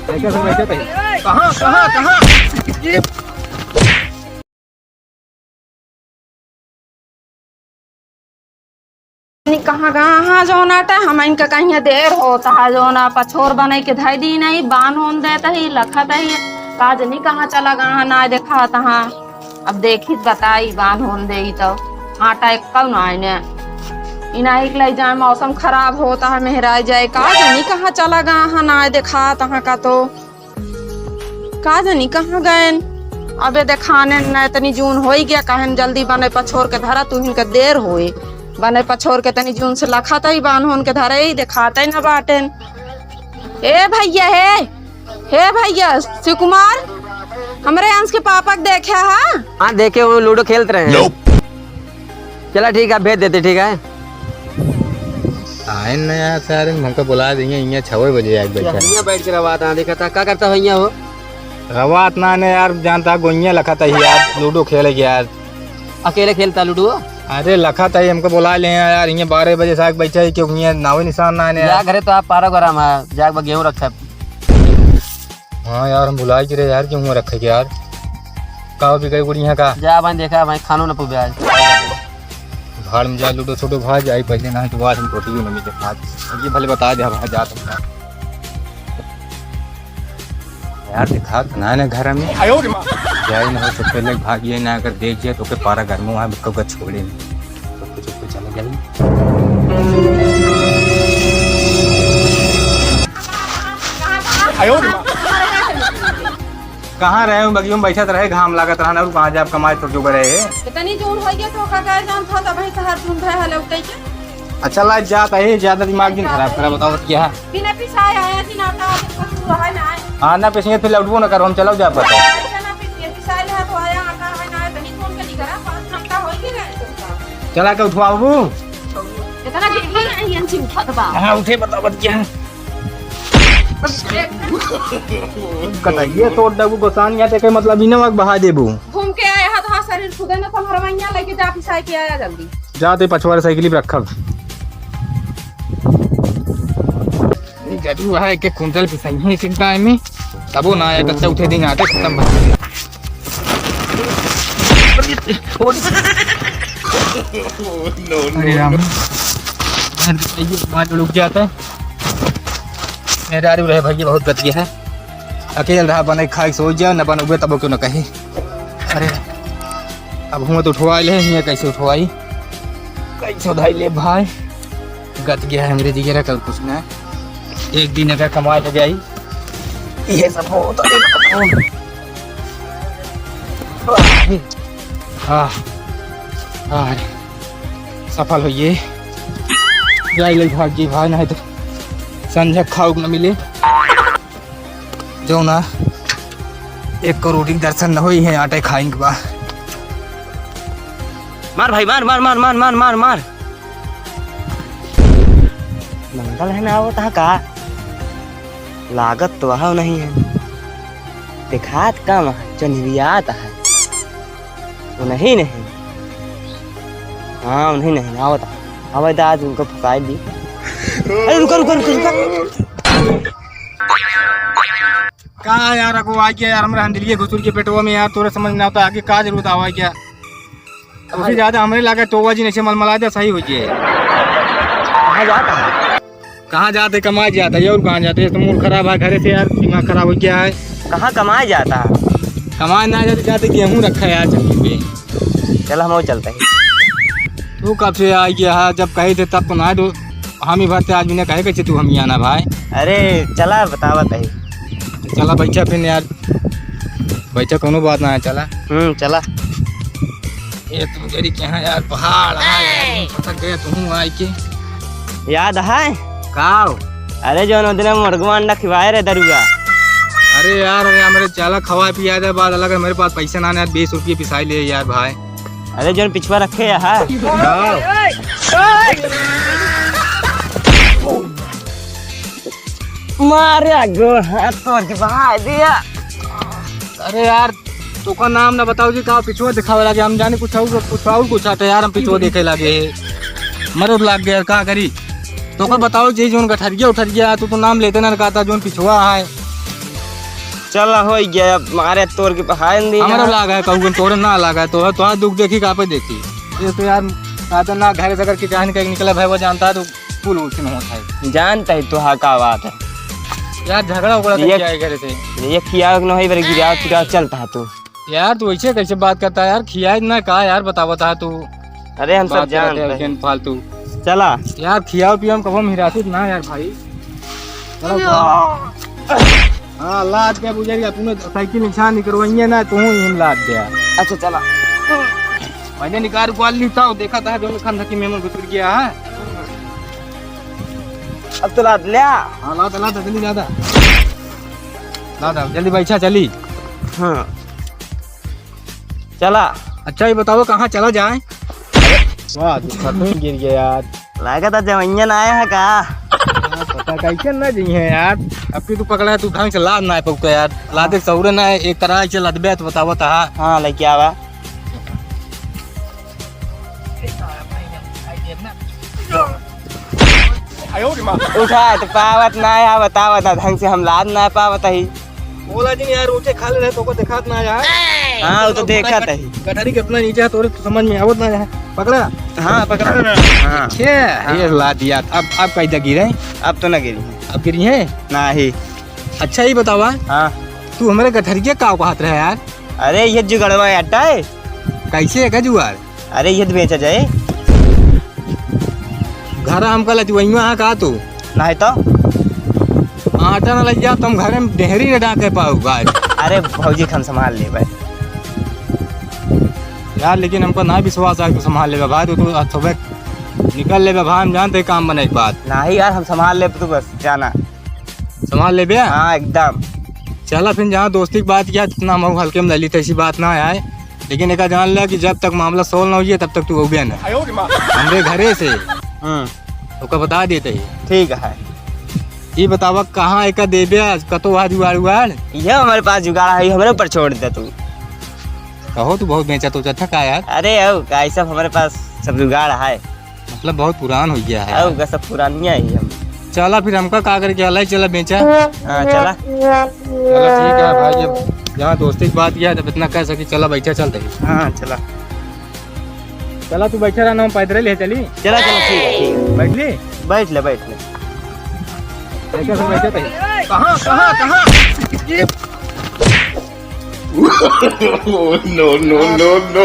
कहाँ कहाँ कहाँ कहाँ कहाँ जो नाटा हम इनका कहीं देर होता है जो ना पछोर बने के धाई दी नहीं बान होन देता ही लखत ही काज नहीं कहाँ चला कहाँ ना देखा तहाँ अब देखी बताई बान होन दे तो आटा एक कब ना आने इना एक लाई जाए मौसम खराब होता है मेहराई जाए काज नहीं कहाँ चला कहाँ ना देखा तहाँ का तो काज नहीं कहाँ गए अबे देखाने न इतनी जून हो ही गया कहन जल्दी बने पछोर के धरा तू इनका देर होए बने पछोर के तनी जून से लखाता ही बान होन के धरे ही दिखाता ही न बाटेन। ए भैया हे भैया शिव कुमार हमरे अंश के पापा के देखे हाँ देखे वो लूडो खेलते रहे हैं। चला ठीक है भेज देते। ठीक है आए न यार सारे हमको बुला देंगे यहाँ 6 बजे आए यहाँ बैठ के रवात देखा था क्या करता भैया वो रवात ना ने यार जानता गोइया लखा था यार लूडो खेले यार अकेले खेलता लूडो। अरे लखा था हमको बुला ले यार यहाँ 12 बजे से बैठा है क्यों नावे निशान ना ने यार घरे तो आप पारा गरम है जाग गेहूँ रखा। हाँ यार हम बुला के यार क्यों रखे यार कहाँ भी गई गुड़िया का जा भाई देखा भाई खानो न पुबे आज भाड़ में जा लूडो छोटो भाई जाए पहले ना तो बाद हम रोटी भी नहीं देखा ये भले बता दे भाई जा तुम यार दिखा ना ना घर में जाए ना हो तो पहले भागिए ना अगर देख जाए तो के पारा घर में वहाँ कब छोड़े तो कुछ चले जाए। कहाँ रहे हूँ बगियों में बैठा रहे घाम लागत रहा और कहाँ जाब कमाए तो जो रहे इतनी जून हो गया तो का जान था तब ही शहर ढूंढ रहे हले उठे के अच्छा लाइट जाता है ज्यादा दिमाग दिन खराब करा बताओ क्या है बिना पिसाए आया थी ना का कुछ है ना हाँ ना पेशेंट फिर लौटबो ना करो हम चलो जा पता ना पिसाए है तो आया आटा है ना तनी फोन के नहीं करा 5 घंटा हो गया चला के उठवा बाबू इतना गिरगी नहीं अंची उठा दबा हाँ उठे बताओ बत क्या कटाइए तो डबू गोसान या ते मतलब इने वक्त बहा देबू घूम के आया है तो शरीर खुदे ना तुम्हारा वहिया लेके जा पिसाए के आया जल्दी जाते पछवाड़े साइकिल पे रखब गडू है के कुंटल पिसाई है चिंता में तबो ना आया कच्चा उठे देंगे आटे खत्म अरे राम बात रुक जाता है मेरा रहे भैया बहुत गति है अकेले रहा बने खाई सो जाओ न बन उगे तब क्यों न कही अरे अब हम तो उठवा ले ये कैसे उठवाई कैसे उठाई ले भाई गत गया है मेरे जिगरा कल कुछ ना एक दिन अगर कमाए तो जाई ये सब होता है सफल होइए जाई ले भागी भाई नहीं तो संझा खाओ न मिले जो ना 1 करोड़ की दर्शन न हुई है आटे खाएंगे बा मार भाई मार मार मार मार मार मार मार मंगल है ना वो तहाँ का लागत तो वहाँ नहीं है दिखात कम है जो निवियात है वो नहीं हाँ नहीं नहीं आवत आवत आज उनको फुकाई दी। अरे रुको रुको रुको रुको कहाँ यार को आ गया यार हमारे हंडलिए घुसुर के पेटवा में यार तोरे समझ ना आता आगे का जरूरत आवा क्या उससे ज्यादा हमें लगा टोवा जी नहीं मलमला दे सही हो जाए कहाँ जाता है कहाँ जाते कमाए जाता है और कहाँ जाते तो मूड खराब है घरे से यार दिमाग खराब हो गया है कहाँ कमाए जाता है कमाए ना जाते जाते गेहूँ रखा है यार चक्की पे चल हम चलते हैं तू कब से आ गया है जब कहे थे तब तो ना दो हम ही भरते आज ने कहे कैसे तू हम ही आना भाई अरे चला बतावा तही चला बैठा फिर यार बैठा कोनो बात ना है चला चला ये तुम जरी के हैं यार पहाड़ है पता गया तुम आई के याद है काओ अरे जो दिन मुर्गा अंडा खिवाए रे दरुआ अरे यार मेरे चाला खवा पिया दे बाद अलग मेरे पास पैसे ना 20 रुपये पिसाई ले यार भाई अरे जो पिछवा रखे है मारे गो हाथ तोड़ के बहा दिया। अरे यार तो का नाम ना बताओ जी कहाँ पिछुआ दिखावे लगे हम जाने कुछ और कुछ आते यार हम पिछुआ देखे लगे मरोड़ लाग गया कहाँ करी तो का बताओ जी जो गठरिया उठरिया तो नाम लेते ना कहता जो पिछुआ है चल हो गया अब मारे तोड़ के पहाड़ नहीं हमारा लागा है कहूँ तोरे ना लागा है तो तुहार दुख देखी कहाँ पे देखी ये तो यार साधन ना घर से अगर किचान कहीं निकला भाई वो जानता है तो फूल उसी में होता है। जानता है तो का बात है यार झगड़ा उगड़ा तो क्या है घर से ये किया न है गिरा फिरा चलता है तू यार तू ऐसे कैसे बात करता है यार खिया ना कहा यार बता तू अरे हम सब बात जानते करते हैं हैं फालतू चला यार खियाओ पियो हम कबो हिरासत ना यार भाई चलो हाँ लाद के बुझेगा तूने साइकिल निशान नहीं करवाइए ना तू ही लाद दिया। अच्छा चला मैंने निकाल क्वाल लिखता हूँ देखा था जो खान धकी में घुस गया है। अब तो लाद लिया हाँ लादा जल्दी लादा जल्दी बैठा चली। हाँ चला अच्छा ये बताओ कहाँ चला जाए। वाह तू खत्म ही गिर गया यार लगा था जवैयन आया है का पता कैसे ना जी है यार अब तू पकड़ा है तू ढंग से लाद ना है पकता यार लादे सौरे ना है एक तरह से लदबे तो बताओ था। हाँ लेके आवा उठा तो पावत ना है बतावत ना ढंग से हम लाद ना पावत ही बोला जी यार उठे खा ले तो को दिखात ना यार। हाँ वो तो देखा था ही गठारी कितना नीचे है तोरे समझ में आवत ना है पकड़ा। हाँ पकड़ा हाँ ये ला दिया अब कैसे गिरे अब तो ना गिरी अब गिरी है ना ही। अच्छा ही बतावा हाँ तू हमारे गठरिया का हाथ रहा यार। अरे ये जुगड़वा अट्टा है कैसे है का जुआर अरे ये तो बेचा जाए घर हम कल वही कहा तू नहीं तो आटा न लग जा तुम घर में डेहरी न डाके पाओ गाय। अरे भौजी हम संभाल ले भाई यार लेकिन हमको ना विश्वास है तू संभाल ले भाई तू सुबह निकल ले भाई हम जानते काम बने बात नहीं यार हम संभाल ले तू बस जाना संभाल ले भैया। हाँ एकदम चला फिर जहाँ दोस्ती की बात किया जितना हम हल्के में ललित ऐसी बात ना आए लेकिन एक जान लिया कि जब तक मामला सोल्व ना हो तब तक तू हो गया ना हमारे घरे से तो बता देते ही ठीक है। ये बतावा कहाँ एक देवे कतो वहाँ जुगाड़ उगाड़ ये हमारे पास जुगाड़ है हमारे ऊपर छोड़ दे तू कहो तू बहुत बेचा तो अच्छा का यार। अरे अब सब हमारे पास सब जुगाड़ है मतलब बहुत पुरान हो गया है अब सब पुरानिया ही हम। चला फिर हमका का करके अलाई चला बेचा। हाँ चला चला ठीक है भाई जब जहाँ दोस्ती की बात किया तब इतना कह सकी चला बैठा चलते ही। हाँ चला चला तू बैठा रहना हम पैदल ले चली। चला चलो ठीक है बैठ ली बैठ ले बैठ ले बैठे थे कहाँ no, no, no, no.